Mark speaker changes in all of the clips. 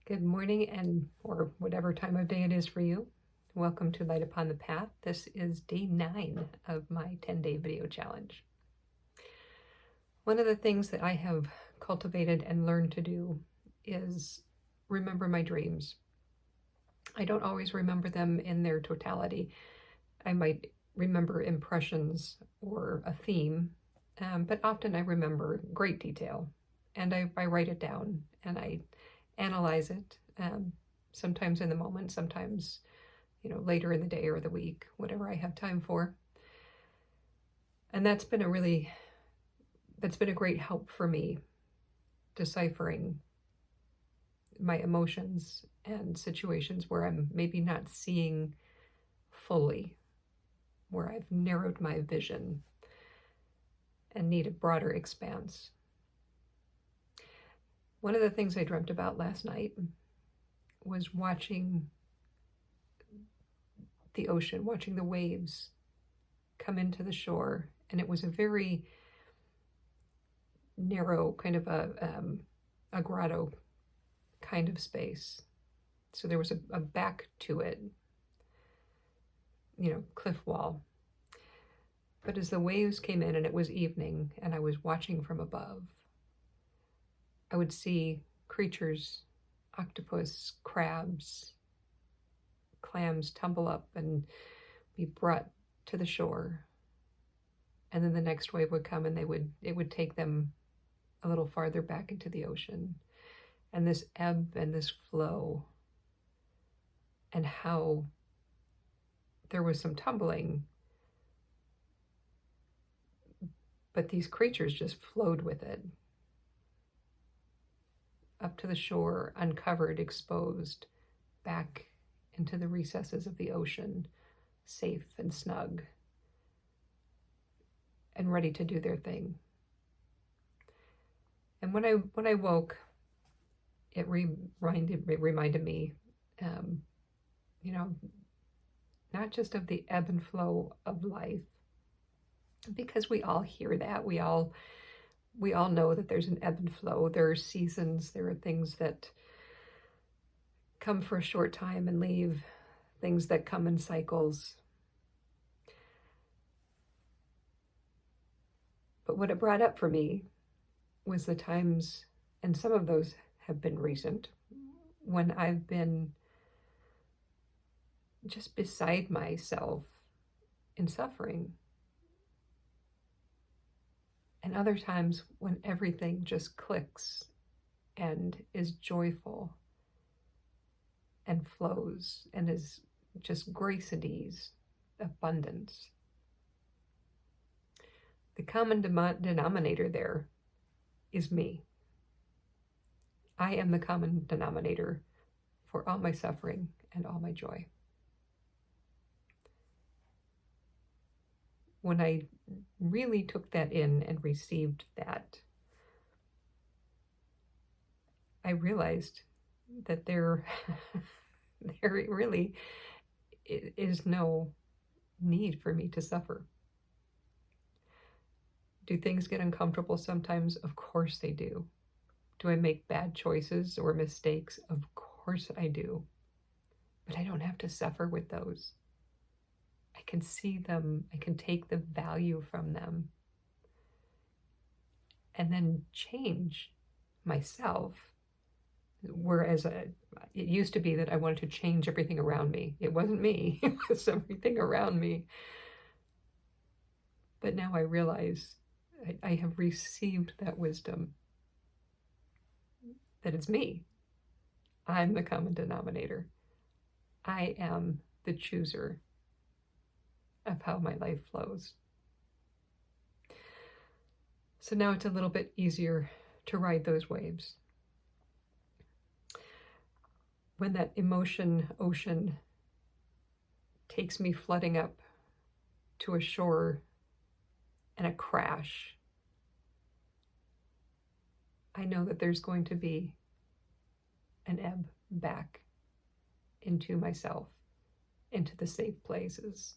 Speaker 1: Good morning, and or whatever time of day it is for you. Welcome to Light Upon the Path. This is day 9 of my 10-day video challenge. One of the things that I have cultivated and learned to do is remember my dreams. I don't always remember them in their totality. I might remember impressions or a theme, but often I remember great detail, and I write it down and I analyze it, sometimes in the moment, sometimes, later in the day or the week, whatever I have time for. And that's been a great help for me deciphering my emotions and situations where I'm maybe not seeing fully, where I've narrowed my vision and need a broader expanse. One of the things I dreamt about last night was watching the ocean, watching the waves come into the shore. And it was a very narrow kind of a grotto kind of space. So there was a back to it, cliff wall. But as the waves came in and it was evening and I was watching from above, I would see creatures, octopus, crabs, clams tumble up and be brought to the shore. And then the next wave would come and it would take them a little farther back into the ocean. And this ebb and this flow, and how there was some tumbling, but these creatures just flowed with it up to the shore, uncovered, exposed, back into the recesses of the ocean, safe and snug, and ready to do their thing. And when I woke, it reminded me, not just of the ebb and flow of life, because we all hear that. We all know that there's an ebb and flow. There are seasons. There are things that come for a short time and leave, things that come in cycles. But what it brought up for me was the times, and some of those have been recent, when I've been just beside myself in suffering. And other times when everything just clicks and is joyful and flows and is just grace and ease, abundance. The common denominator there is me. I am the common denominator for all my suffering and all my joy. When I really took that in and received that, I realized that there really is no need for me to suffer. Do things get uncomfortable sometimes? Of course they do. Do I make bad choices or mistakes? Of course I do. But I don't have to suffer with those. I can see them. I can take the value from them and then change myself. Whereas it used to be that I wanted to change everything around me. It wasn't me. It was everything around me. But now I realize I have received that wisdom, that it's me. I'm the common denominator. I am the chooser of how my life flows. So now it's a little bit easier to ride those waves. When that emotion ocean takes me flooding up to a shore and a crash, I know that there's going to be an ebb back into myself, into the safe places,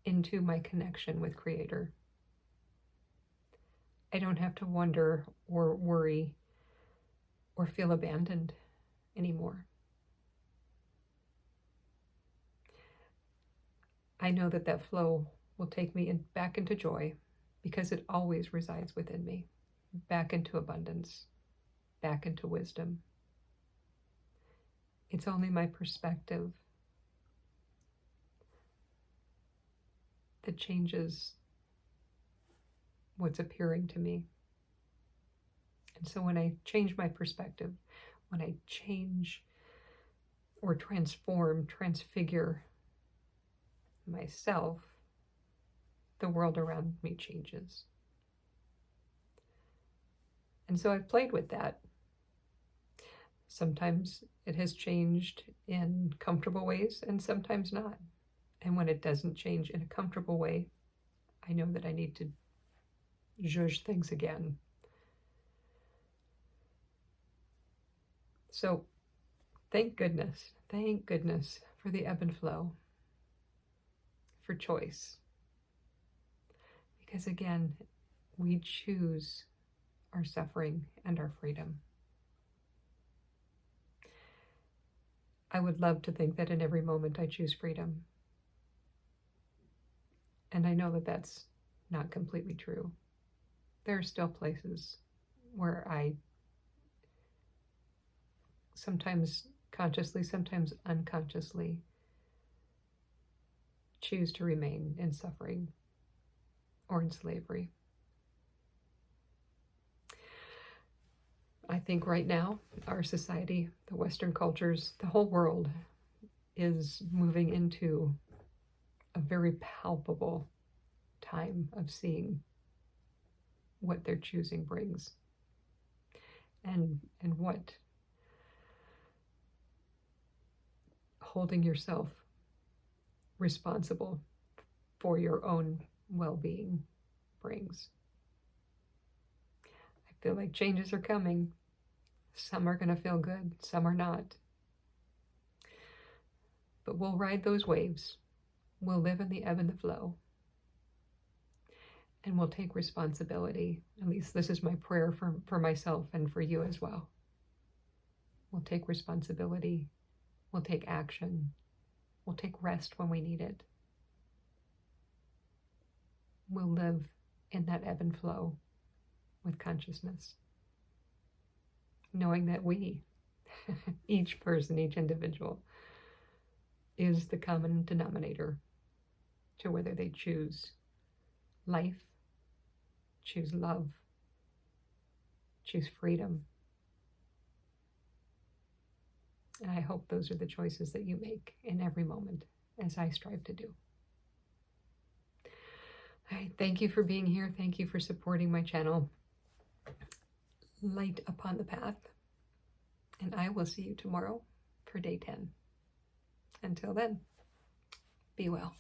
Speaker 1: into my connection with Creator. I don't have to wonder or worry or feel abandoned anymore. I know that that flow will take me back into joy, because it always resides within me, back into abundance, back into wisdom. It's only my perspective that changes what's appearing to me. And so when I change my perspective, when I change or transform, transfigure myself, the world around me changes. And so I've played with that. Sometimes it has changed in comfortable ways and sometimes not. And when it doesn't change in a comfortable way, I know that I need to zhuzh things again. So thank goodness for the ebb and flow, for choice. Because again, we choose our suffering and our freedom. I would love to think that in every moment I choose freedom. And I know that that's not completely true. There are still places where I sometimes consciously, sometimes unconsciously choose to remain in suffering or in slavery. I think right now, our society, the Western cultures, the whole world is moving into a very palpable time of seeing what their choosing brings and what holding yourself responsible for your own well-being brings. I feel like changes are coming. Some are going to feel good, some are not. But we'll ride those waves. We'll live in the ebb and the flow. And we'll take responsibility. At least this is my prayer for myself and for you as well. We'll take responsibility. We'll take action. We'll take rest when we need it. We'll live in that ebb and flow with consciousness, knowing that we, each person, each individual, is the common denominator to whether they choose life, choose love, choose freedom. And I hope those are the choices that you make in every moment, as I strive to do. All right, thank you for being here. Thank you for supporting my channel, Light Upon the Path. And I will see you tomorrow for day 10. Until then, be well.